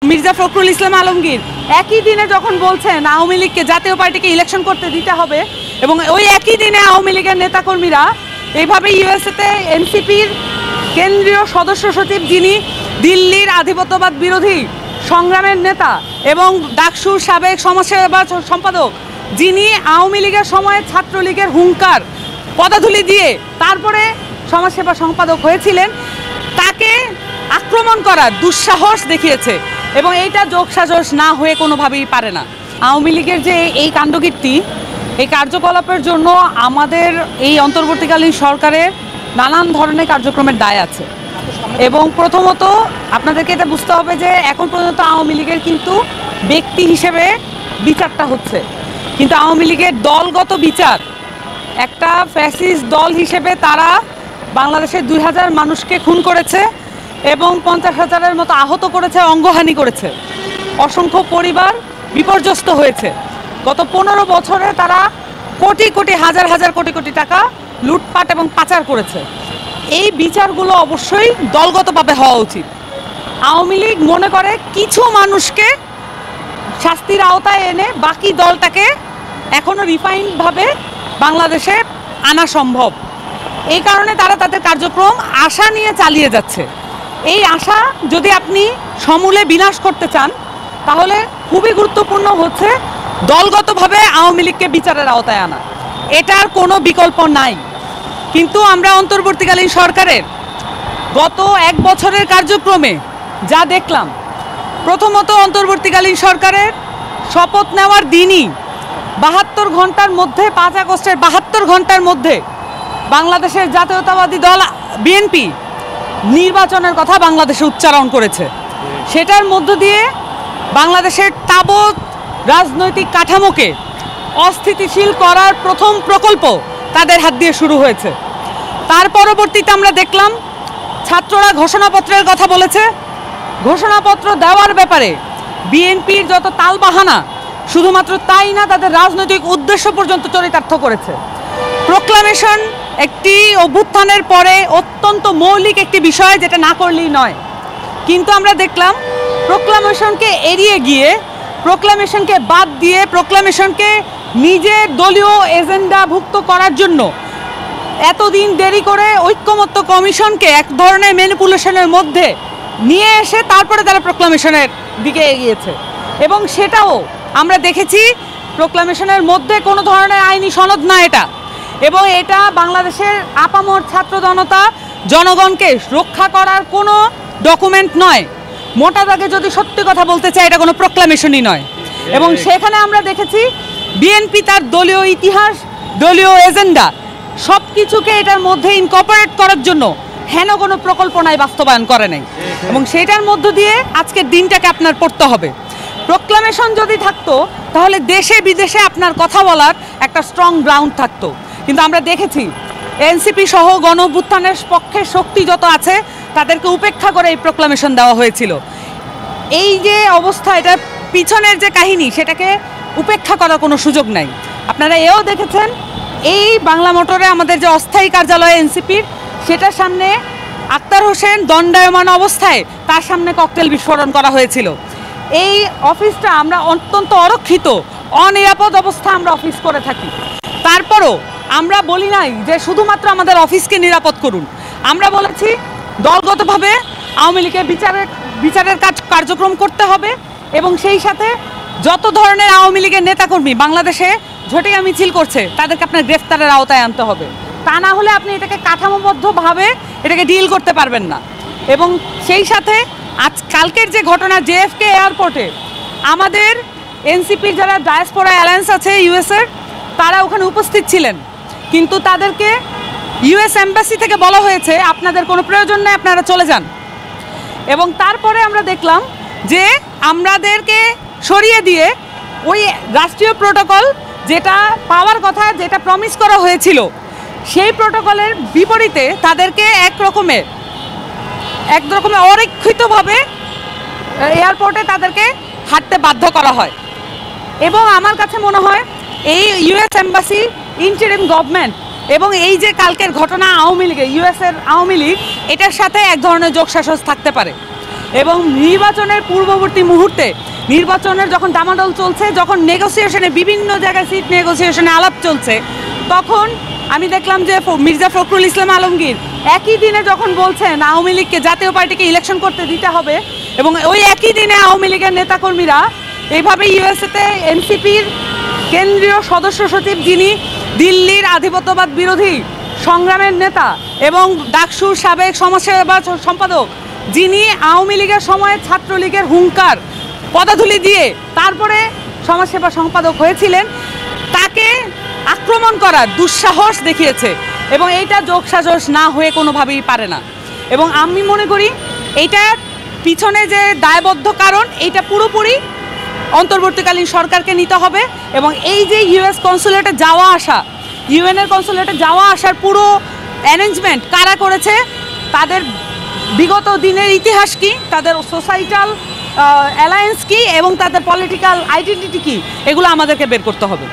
মির্জা ফখরুল ইসলাম আলমগীর একই দিনে যখন বলছেন আওয়ামী লীগকে জাতীয় পার্টিকে ইলেকশন করতে দিতে হবে এবং ওই একই দিনে আওয়ামী লীগের নেতাকর্মীরা এইভাবে ইউএসএতে এনসিপির কেন্দ্রীয় সদস্য সচিব, যিনি দিল্লির আধিপত্যবাদ বিরোধী সংগ্রামের নেতা এবং ডাকসুর সাবেক সমাজসেবা সম্পাদক, যিনি আওয়ামী লীগের সময়ে ছাত্রলীগের হুঙ্কার পদাধূলি দিয়ে তারপরে সমাজসেবা সম্পাদক হয়েছিলেন, তাকে আক্রমণ করার দুঃসাহস দেখিয়েছে এবং এইটা যোগসাজশ না হয়ে কোনোভাবেই পারে না। আওয়ামী লীগের যে এই কাণ্ডকীর্তি, এই কার্যকলাপের জন্য আমাদের এই অন্তর্বর্তীকালীন সরকারের নানান ধরনের কার্যক্রমের দায় আছে এবং প্রথমত আপনাদেরকে এটা বুঝতে হবে যে এখন পর্যন্ত আওয়ামী লীগের কিন্তু ব্যক্তি হিসেবে বিচারটা হচ্ছে, কিন্তু আওয়ামী লীগের দলগত বিচার, একটা ফ্যাসিস্ট দল হিসেবে তারা বাংলাদেশের 2000 মানুষকে খুন করেছে এবং 50,000-এর মতো আহত করেছে, অঙ্গহানি করেছে, অসংখ্য পরিবার বিপর্যস্ত হয়েছে। গত 15 বছরে তারা কোটি কোটি হাজার হাজার কোটি কোটি টাকা লুটপাট এবং পাচার করেছে। এই বিচারগুলো অবশ্যই দলগতভাবে হওয়া উচিত। আওয়ামী লীগ মনে করে কিছু মানুষকে শাস্তির আওতায় এনে বাকি দলটাকে এখনও রিফাইনভাবে বাংলাদেশে আনা সম্ভব, এই কারণে তারা তাদের কার্যক্রম আশা নিয়ে চালিয়ে যাচ্ছে। এই আশা যদি আপনি সমূলে বিনাশ করতে চান তাহলে খুবই গুরুত্বপূর্ণ হচ্ছে দলগতভাবে আওয়ামী লীগকে বিচারের আওতায় আনা, এটার কোনো বিকল্প নাই। কিন্তু আমরা অন্তর্বর্তীকালীন সরকারের গত 1 বছরের কার্যক্রমে যা দেখলাম, প্রথমত অন্তর্বর্তীকালীন সরকারের শপথ নেওয়ার দিনই 72 ঘন্টার মধ্যে, 5 আগস্টের 72 ঘন্টার মধ্যে বাংলাদেশের জাতীয়তাবাদী দল বিএনপি নির্বাচনের কথা বাংলাদেশে উচ্চারণ করেছে। সেটার মধ্য দিয়ে বাংলাদেশের তাবৎ রাজনৈতিক কাঠামোকে অস্থিতিশীল করার প্রথম প্রকল্প তাদের হাত দিয়ে শুরু হয়েছে। তার পরবর্তীতে আমরা দেখলাম ছাত্ররা ঘোষণাপত্রের কথা বলেছে। ঘোষণাপত্র দেওয়ার ব্যাপারে বিএনপির যত তালবাহানা, শুধুমাত্র তাই না, তাদের রাজনৈতিক উদ্দেশ্য পর্যন্ত চরিতার্থ করেছে। প্রোক্লামেশন একটি অভ্যুত্থানের পরে অত্যন্ত মৌলিক একটি বিষয়, যেটা না করলেই নয়, কিন্তু আমরা দেখলাম প্রোক্লামেশনকে এড়িয়ে গিয়ে, প্রোক্লামেশনকে বাদ দিয়ে, প্রোক্লামেশনকে নিজের দলীয় এজেন্ডাভুক্ত করার জন্য এতদিন দেরি করে ঐক্যমত্য কমিশনকে এক ধরনের ম্যানিপুলেশনের মধ্যে নিয়ে এসে তারপরে তারা প্রোক্লামেশনের দিকে এগিয়েছে এবং সেটাও আমরা দেখেছি প্রোক্লামেশনের মধ্যে কোনো ধরনের আইনি সনদ না এটা, এবং এটা বাংলাদেশের আপামর ছাত্র জনগণকে রক্ষা করার কোনো ডকুমেন্ট নয়। মোটা দাগে যদি সত্যি কথা বলতে চাই, এটা কোনো প্রোক্লামেশনই নয়। এবং সেখানে আমরা দেখেছি বিএনপি তার দলীয় ইতিহাস, দলীয় এজেন্ডা সব কিছুকে এটার মধ্যে ইনকর্পোরেট করার জন্য হেন কোনো প্রকল্পনায় বাস্তবায়ন করে নাই এবং সেটার মধ্য দিয়ে আজকের দিনটাকে আপনার পড়তে হবে। প্রোক্লামেশন যদি থাকতো তাহলে দেশে বিদেশে আপনার কথা বলার একটা স্ট্রং গ্রাউন্ড থাকতো, কিন্তু আমরা দেখেছি এনসিপি সহ গণ অভ্যুত্থানের পক্ষে শক্তি যত আছে তাদেরকে উপেক্ষা করে এই প্রোক্লামেশন দেওয়া হয়েছিল। এই যে অবস্থা, এটার পিছনের যে কাহিনী, সেটাকে উপেক্ষা করার কোনো সুযোগ নাই। আপনারা এও দেখেছেন এই বাংলা মোটরে আমাদের যে অস্থায়ী কার্যালয় এনসিপির, সেটার সামনে আক্তার হোসেন দণ্ডায়মান অবস্থায় তার সামনে ককটেল বিস্ফোরণ করা হয়েছিল। এই অফিসটা আমরা অত্যন্ত অরক্ষিত, অনিরাপদ অবস্থা আমরা অফিস করে থাকি। তারপরও আমরা বলি নাই যে শুধুমাত্র আমাদের অফিসকে নিরাপদ করুন, আমরা বলেছি দলগতভাবে আওয়ামী লীগের বিচারের কার্যক্রম করতে হবে এবং সেই সাথে যত ধরনের আওয়ামী লীগের নেতাকর্মী বাংলাদেশে ঝটিকা মিছিল করছে তাদেরকে আপনার গ্রেফতারের আওতায় আনতে হবে। তা না হলে আপনি এটাকে কাঠামোবদ্ধভাবে এটাকে ডিল করতে পারবেন না। এবং সেই সাথে কালকের যে ঘটনা জেএফকে এয়ারপোর্টে, আমাদের এনসিপির যারা ডায়াসপোরা অ্যালায়েন্স আছে ইউএসের, তারা ওখানে উপস্থিত ছিলেন, কিন্তু তাদেরকে ইউএস এম্বাসি থেকে বলা হয়েছে আপনাদের কোনো প্রয়োজন নেই, আপনারা চলে যান। এবং তারপরে আমরা দেখলাম যে আমাদেরকে সরিয়ে দিয়ে ওই রাষ্ট্রীয় প্রোটোকল যেটা পাওয়ার কথা, যেটা প্রমিস করা হয়েছিল, সেই প্রোটোকলের বিপরীতে তাদেরকে এক রকমের অরক্ষিতভাবে এয়ারপোর্টে তাদেরকে হাঁটতে বাধ্য করা হয়। এবং আমার কাছে মনে হয় এই ইউএস এম্বাসি, ইন্টারিম গভর্নমেন্ট এবং এই যে কালকের ঘটনা আওয়ামী লীগের, ইউএসের আওয়ামী লীগ, এটার সাথে এক ধরনের যোগসাজশ থাকতে পারে। এবং নির্বাচনের পূর্ববর্তী মুহূর্তে নির্বাচনের যখন ডামাডোল চলছে, যখন নেগোসিয়েশনে বিভিন্ন জায়গায় সিট নেগোসিয়েশনে আলাপ চলছে, তখন আমি দেখলাম যে মির্জা ফখরুল ইসলাম আলমগীর একই দিনে যখন বলছেন আওয়ামী লীগকে, জাতীয় পার্টিকে ইলেকশন করতে দিতে হবে, এবং ওই একই দিনে আওয়ামী লীগের নেতাকর্মীরা এইভাবে ইউএসএতে এনসিপির কেন্দ্রীয় সদস্য সচিব, যিনি দিল্লির আধিপত্যবাদ বিরোধী সংগ্রামের নেতা এবং ডাকসুর সাবেক সমাজসেবা সম্পাদক, যিনি আওয়ামী লীগের সময়ে ছাত্রলীগের হুঙ্কার পদাধূলি দিয়ে তারপরে সমাজসেবা সম্পাদক হয়েছিলেন, তাকে আক্রমণ করার দুঃসাহস দেখিয়েছে। এবং এইটা যোগসাজশ না হয়ে কোনোভাবেই পারে না। এবং আমি মনে করি এইটার পিছনে যে দায়বদ্ধ কারণ, এইটা পুরোপুরি অন্তর্বর্তীকালীন সরকারকে নিতে হবে। এবং এই যে ইউএস কনসুলেটে যাওয়া আসা, ইউএনের কনসুলেটে যাওয়া আসার পুরো অ্যারেঞ্জমেন্ট কারা করেছে, তাদের বিগত দিনের ইতিহাস কি, তাদের সোসাইটাল অ্যালায়েন্স কি এবং তাদের পলিটিক্যাল আইডেন্টিটি কি, এগুলো আমাদেরকে বের করতে হবে।